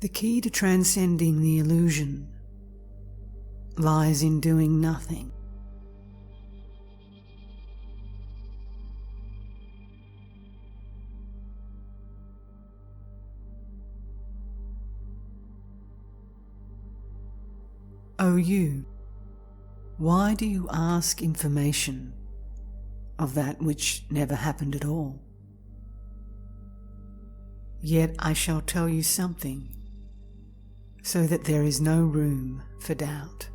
The key to transcending the illusion lies in doing nothing. O you, why do you ask information of that which never happened at all? Yet I shall tell you something, so that there is no room for doubt.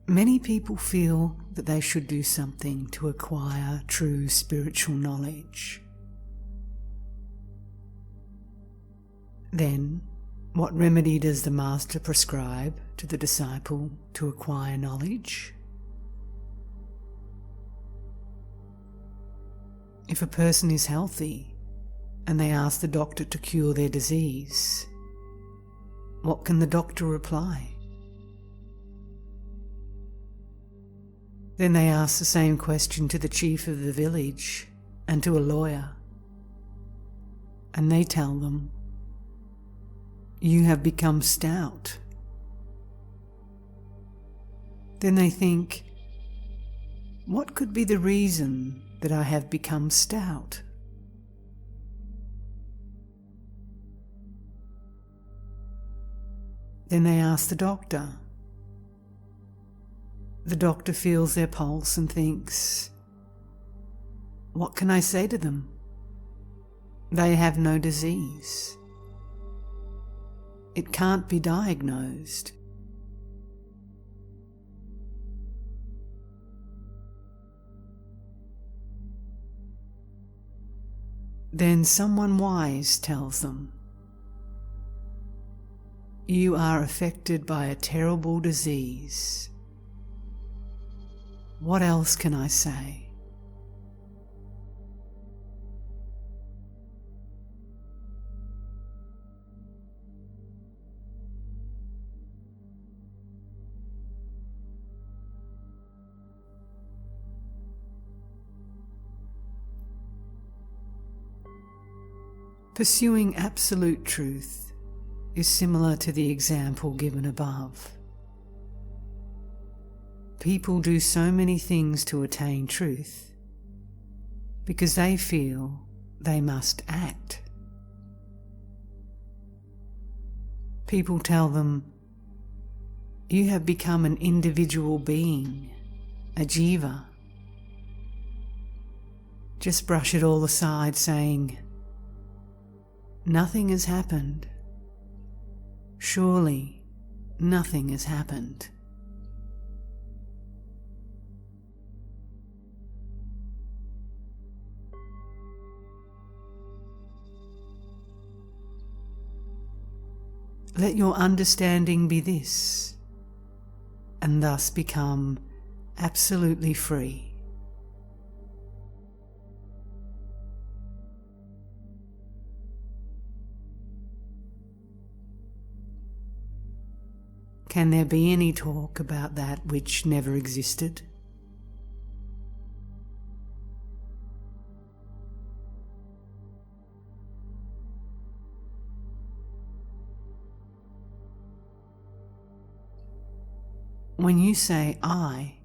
Many people feel that they should do something to acquire true spiritual knowledge. Then, what remedy does the Master prescribe to the disciple to acquire knowledge? If a person is healthy and they ask the doctor to cure their disease, what can the doctor reply? Then they ask the same question to the chief of the village and to a lawyer, and they tell them, "You have become stout." Then they think, what could be the reason that I have become stout? Then they ask the doctor. The doctor feels their pulse and thinks, what can I say to them? They have no disease. It can't be diagnosed. Then someone wise tells them, "You are affected by a terrible disease. What else can I say?" Pursuing absolute truth is similar to the example given above. People do so many things to attain truth because they feel they must act. People tell them, "You have become an individual being, a jiva." Just brush it all aside, saying, "Nothing has happened. Surely nothing has happened." Let your understanding be this, and thus become absolutely free. Can there be any talk about that which never existed? When you say I,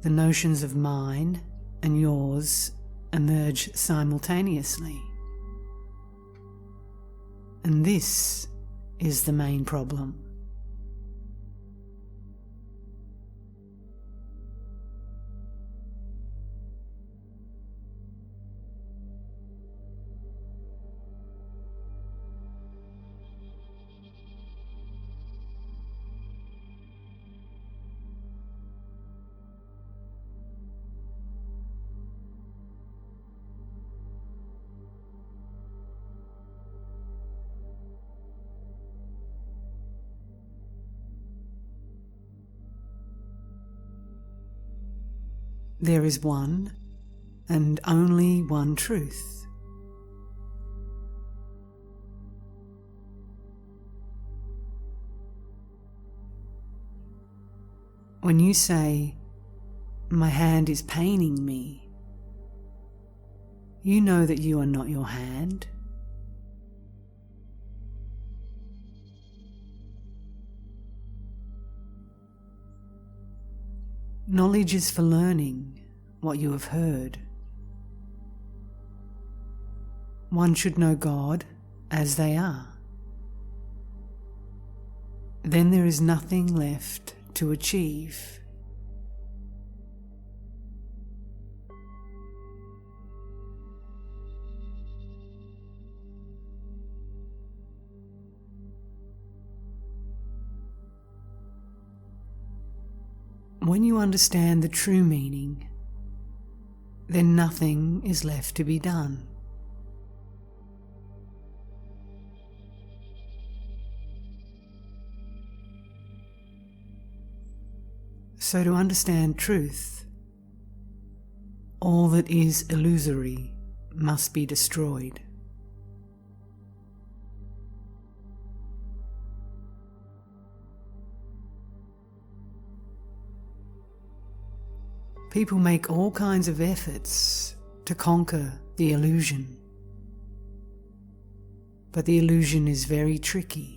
the notions of mine and yours emerge simultaneously. And this is the main problem. There is one and only one truth. When you say, "My hand is paining me," you know that you are not your hand. Knowledge is for learning what you have heard. One should know God as they are. Then there is nothing left to achieve. When you understand the true meaning, then nothing is left to be done. So to understand truth, all that is illusory must be destroyed. People make all kinds of efforts to conquer the illusion, but the illusion is very tricky.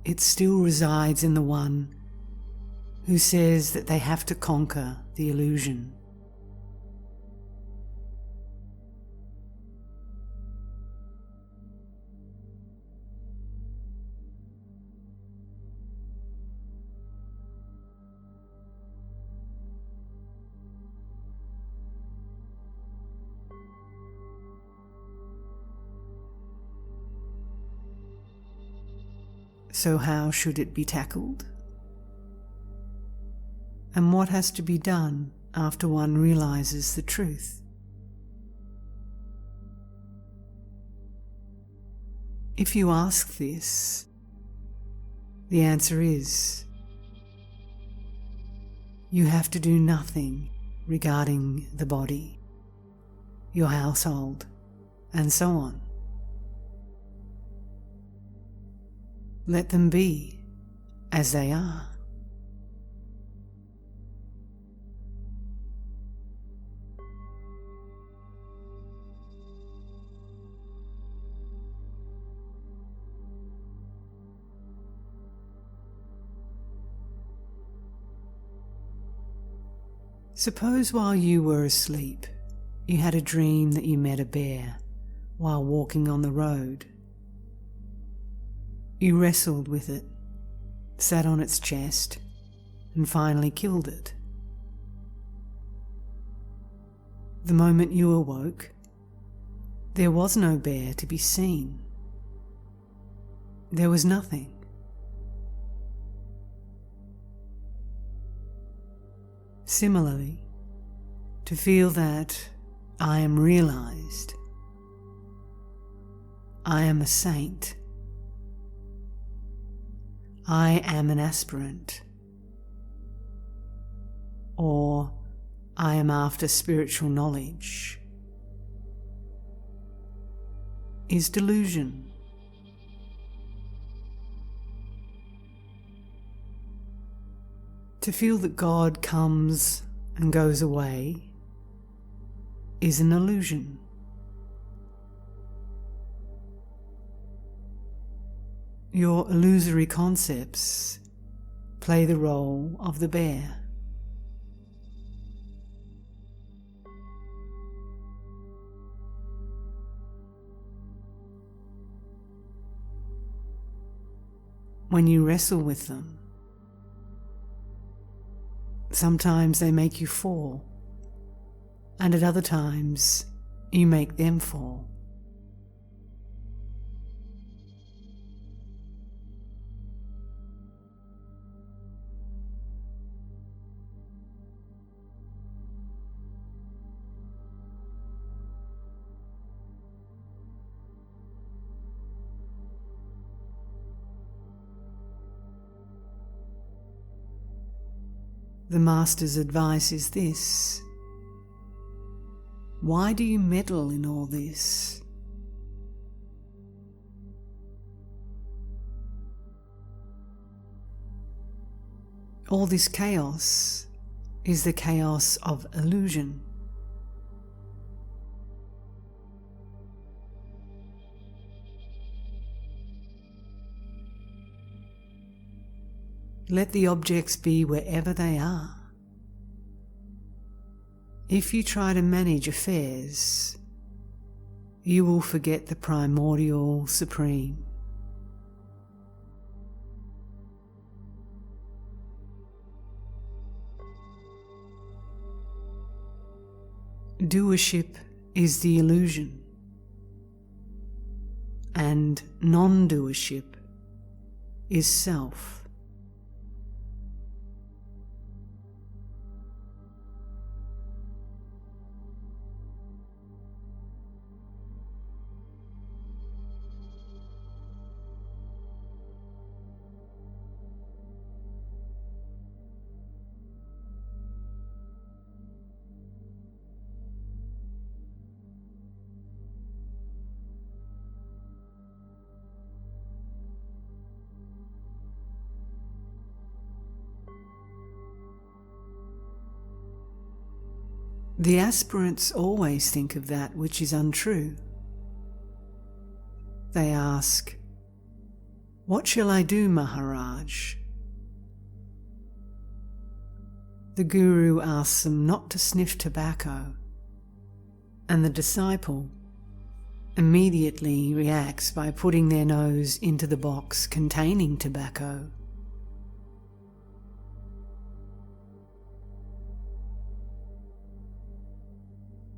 It still resides in the one who says that they have to conquer the illusion. So how should it be tackled? And what has to be done after one realizes the truth? If you ask this, the answer is, you have to do nothing regarding the body, your household, and so on. Let them be as they are. Suppose while you were asleep, you had a dream that you met a bear while walking on the road. You wrestled with it, sat on its chest, and finally killed it. The moment you awoke, there was no bear to be seen. There was nothing. Similarly, to feel that I am realized, I am a saint, I am an aspirant, or I am after spiritual knowledge, is delusion. To feel that God comes and goes away is an illusion. Your illusory concepts play the role of the bear. When you wrestle with them, sometimes they make you fall, and at other times you make them fall. The Master's advice is this: Why do you meddle in all this? All this chaos is the chaos of illusion. Let the objects be wherever they are. If you try to manage affairs, you will forget the primordial supreme. Doership is the illusion, and non-doership is self. The aspirants always think of that which is untrue. They ask, "What shall I do, Maharaj?" The Guru asks them not to sniff tobacco, and the disciple immediately reacts by putting their nose into the box containing tobacco.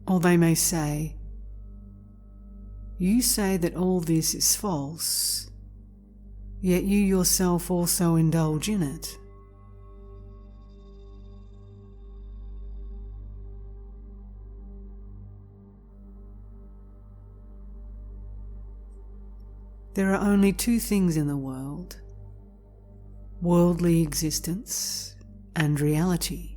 Or they may say, "You say that all this is false, yet you yourself also indulge in it." There are only two things in the world: worldly existence and reality.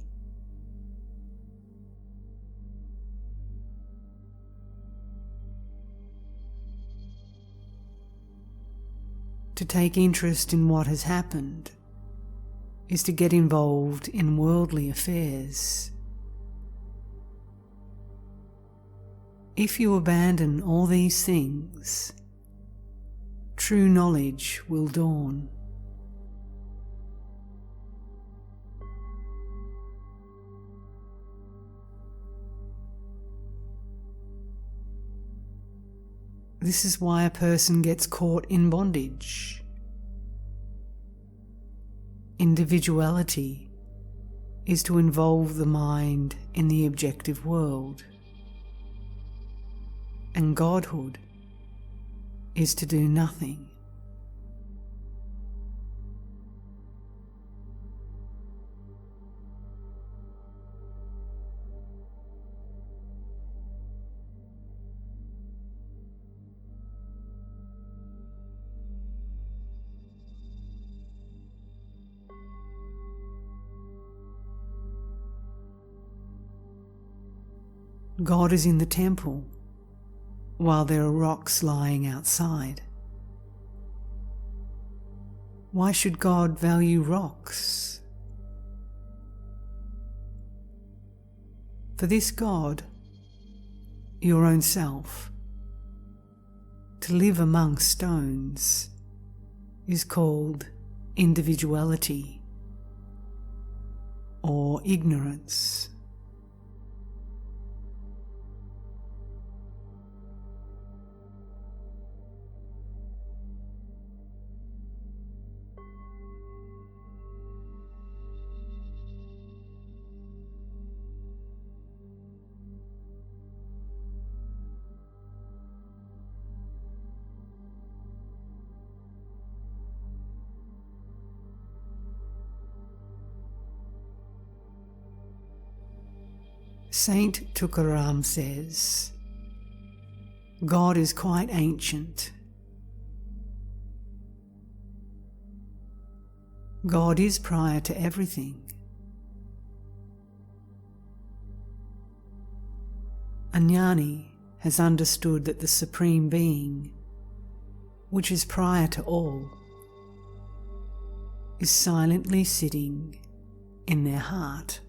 To take interest in what has happened is to get involved in worldly affairs. If you abandon all these things, true knowledge will dawn. This is why a person gets caught in bondage. Individuality is to involve the mind in the objective world, and godhood is to do nothing. God is in the temple, while there are rocks lying outside. Why should God value rocks? For this God, your own self, to live among stones is called individuality or ignorance. Saint Tukaram says, God is quite ancient. God is prior to everything. jnani has understood that the Supreme Being, which is prior to all, is silently sitting in their heart.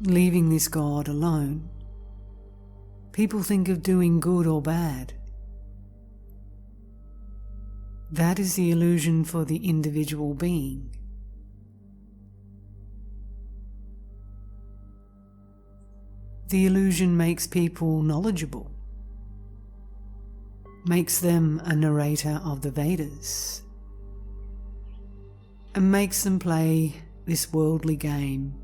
Leaving this God alone, people think of doing good or bad. That is the illusion for the individual being. The illusion makes people knowledgeable, makes them a narrator of the Vedas, and makes them play this worldly game.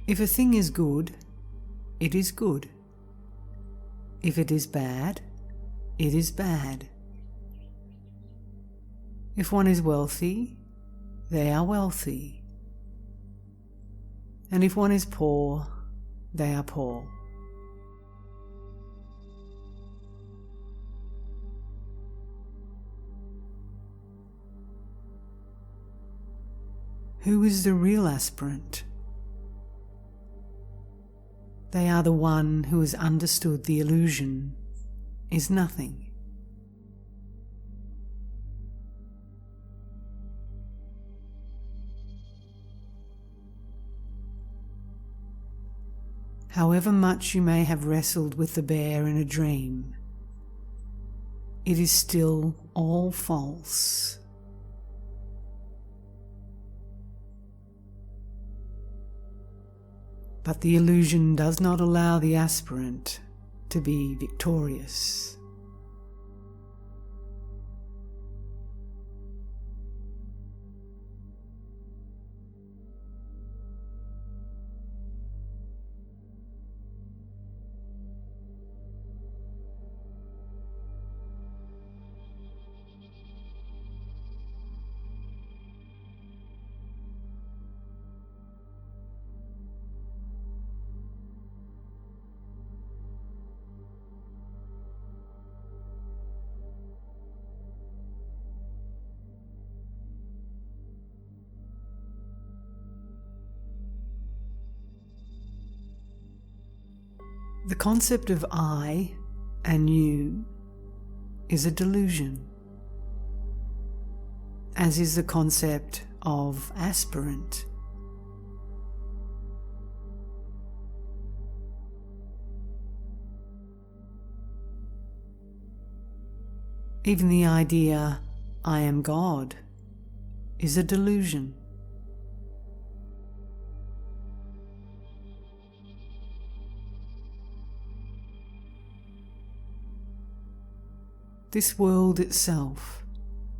If a thing is good, it is good. If it is bad, it is bad. If one is wealthy, they are wealthy. And if one is poor, they are poor. Who is the real aspirant? They are the one who has understood the illusion is nothing. However much you may have wrestled with the bear in a dream, it is still all false. But the illusion does not allow the aspirant to be victorious. The concept of I and you is a delusion, as is the concept of aspirant. Even the idea, I am God, is a delusion. This world itself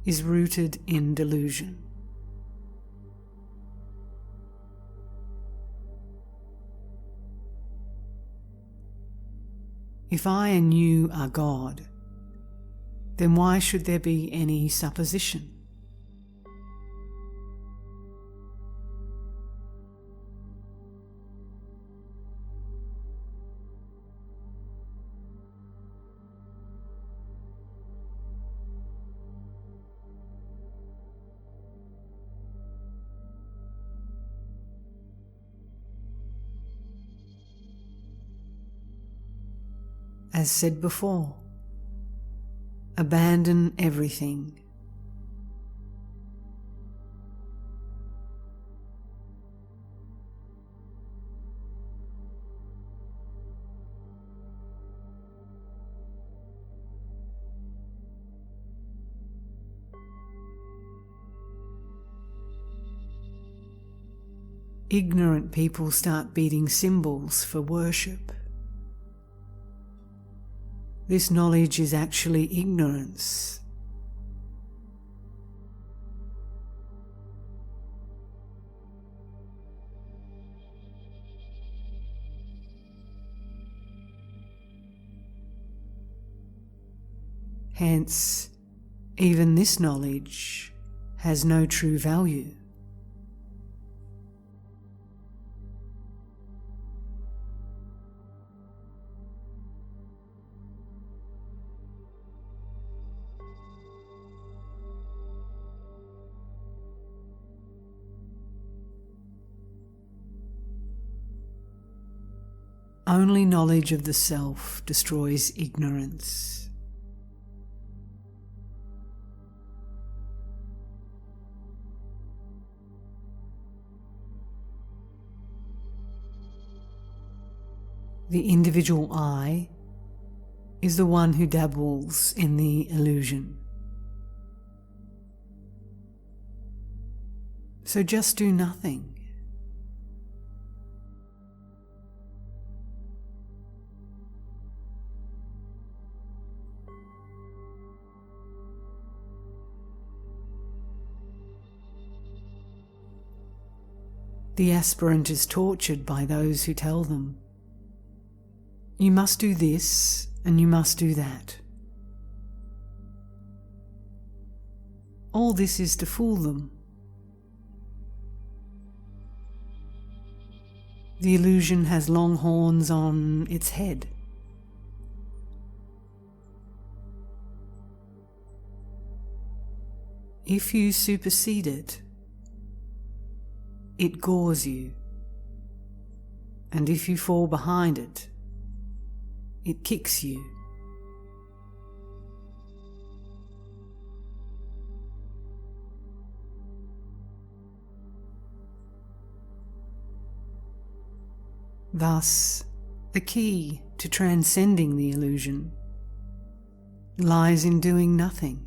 is rooted in delusion. If I and you are God, then why should there be any supposition? As said before, abandon everything. Ignorant people start beating cymbals for worship. This knowledge is actually ignorance. Hence, even this knowledge has no true value. Only knowledge of the self destroys ignorance. The individual I is the one who dabbles in the illusion. So just do nothing. The aspirant is tortured by those who tell them, "You must do this and you must do that." All this is to fool them. The illusion has long horns on its head. If you supersede it, it gores you, and if you fall behind it, it kicks you. Thus, the key to transcending the illusion lies in doing nothing.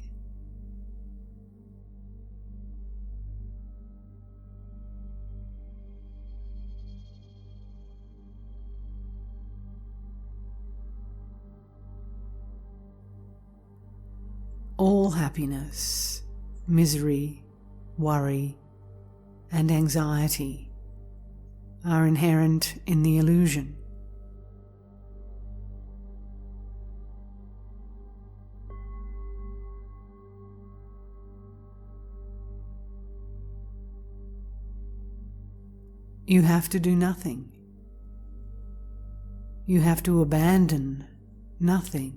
All happiness, misery, worry, and anxiety are inherent in the illusion. You have to do nothing. You have to abandon nothing.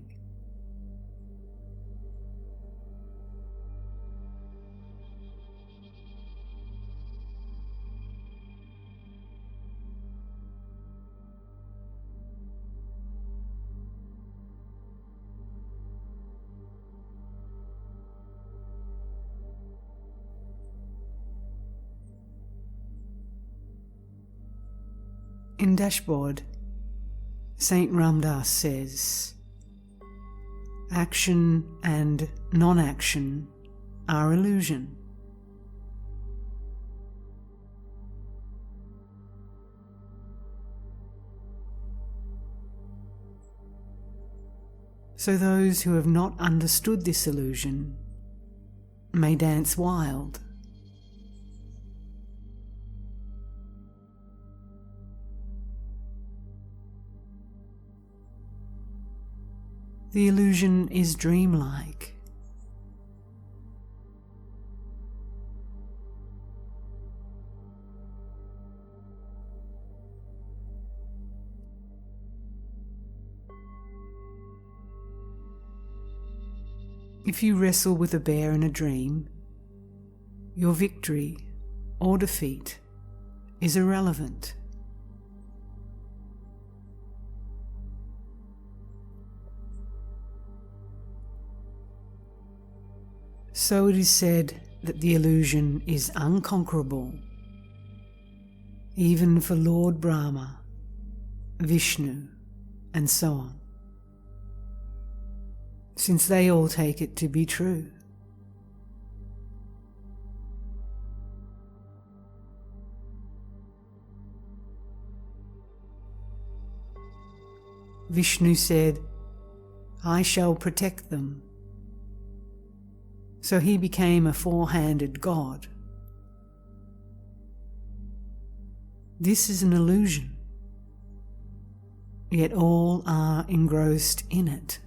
In Dashboard, Saint Ramdas says, "Action and non-action are illusion." So those who have not understood this illusion may dance wild. The illusion is dreamlike. If you wrestle with a bear in a dream, your victory or defeat is irrelevant. So it is said that the illusion is unconquerable, even for Lord Brahma, Vishnu, and so on, since they all take it to be true. Vishnu said, "I shall protect them." So he became a four-handed god. This is an illusion, yet all are engrossed in it.